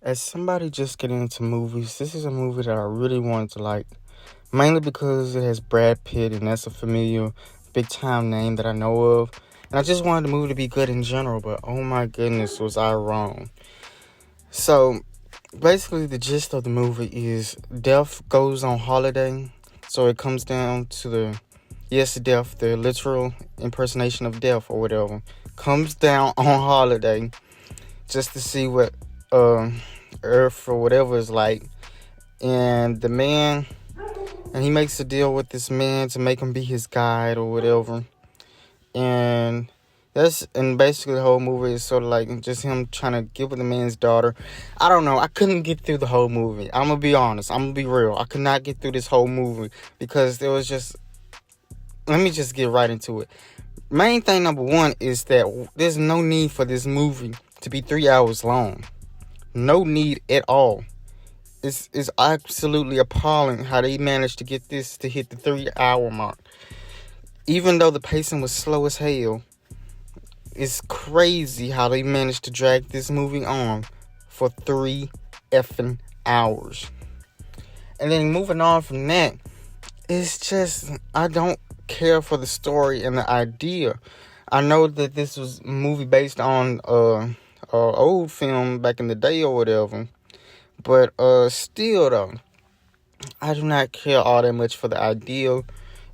As somebody just getting into movies, this is a movie that I really wanted to like, mainly because it has Brad Pitt, and that's a familiar big time name that I know of. And I just wanted the movie to be good in general, but oh my goodness, was I wrong. So basically, the gist of the movie is Death goes on holiday. So it comes down to Death, the literal impersonation of death or whatever, comes down on holiday just to see what uh, Earth or whatever is like. And he makes a deal with this man to make him be his guide or whatever. And basically the whole movie is sort of like just him trying to get with the man's daughter. I don't know. I couldn't get through the whole movie. I'm gonna be honest. I'm gonna be real. I could not get through this whole movie because there was just. Let me just get right into it. Main thing number one is that there's no need for this movie to be 3 hours long. No need at all. It's absolutely appalling how they managed to get this to hit the 3 hour mark. Even though the pacing was slow as hell, it's crazy how they managed to drag this movie on for 3 effing hours. And then moving on from that, it's just, I don't care for the story and the idea. I know that this was a movie based on a old film back in the day or whatever, but still though, I do not care all that much for the idea.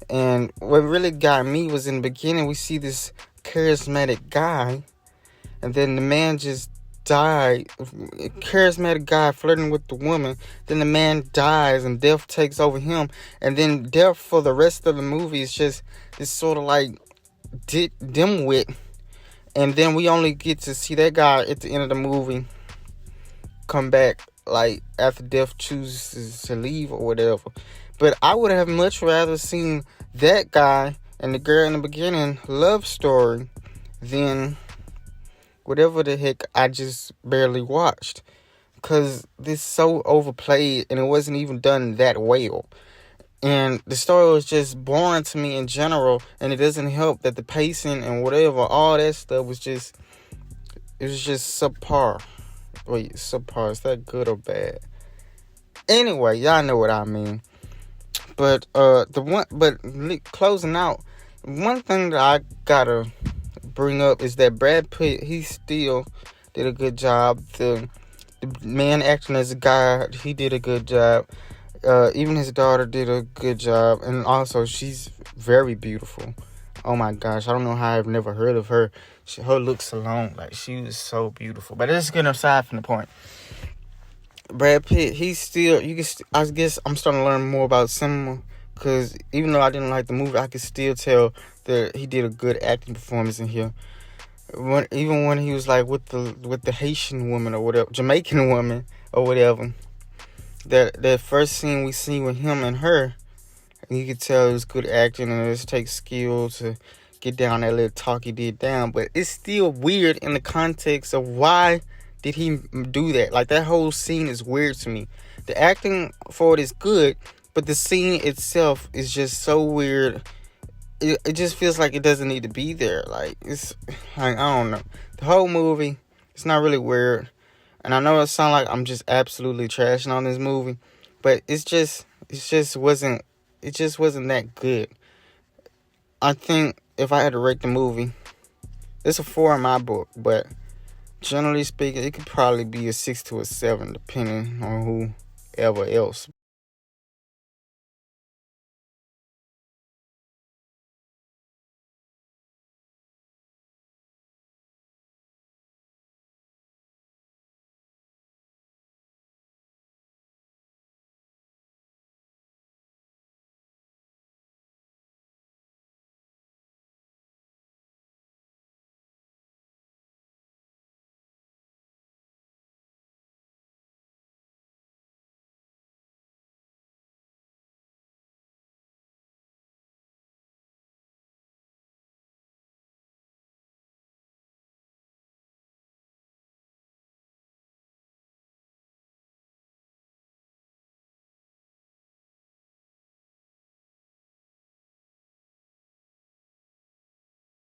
And what really got me was in the beginning, we see this charismatic guy, and then the man just died. Charismatic guy flirting with the woman, then the man dies and death takes over him, and then death for the rest of the movie is just this sort of like dimwit. And then we only get to see that guy at the end of the movie come back, like after death chooses to leave or whatever. But I would have much rather seen that guy and the girl in the beginning love story than whatever the heck I just barely watched. Because this is so overplayed and it wasn't even done that well. And the story was just boring to me in general. And it doesn't help that the pacing and whatever, all that stuff was just, it was just subpar. Wait, subpar, is that good or bad? Anyway, y'all know what I mean. But closing out, one thing that I gotta bring up is that Brad Pitt, he still did a good job. The man acting as a guy, he did a good job. Even his daughter did a good job, and also she's very beautiful. Oh my gosh, I don't know how I've never heard of her. Her looks alone, like she was so beautiful. But let's get aside from the point. Brad Pitt, he's still, I guess I'm starting to learn more about cinema, because even though I didn't like the movie, I could still tell that he did a good acting performance in here. Even when he was like with the Haitian woman or whatever, Jamaican woman or whatever, that first scene we see with him and her, you could tell it was good acting, and it takes skill to get down that little talk he did down. But it's still weird in the context of why did he do that? Like, that whole scene is weird to me. The acting for it is good, but the scene itself is just so weird. It just feels like it doesn't need to be there. Like, it's like, I don't know. The whole movie, it's not really weird. And I know it sounds like I'm just absolutely trashing on this movie, but it just wasn't that good. I think if I had to rate the movie, it's a 4 in my book, but generally speaking, it could probably be a 6 to a 7, depending on whoever else.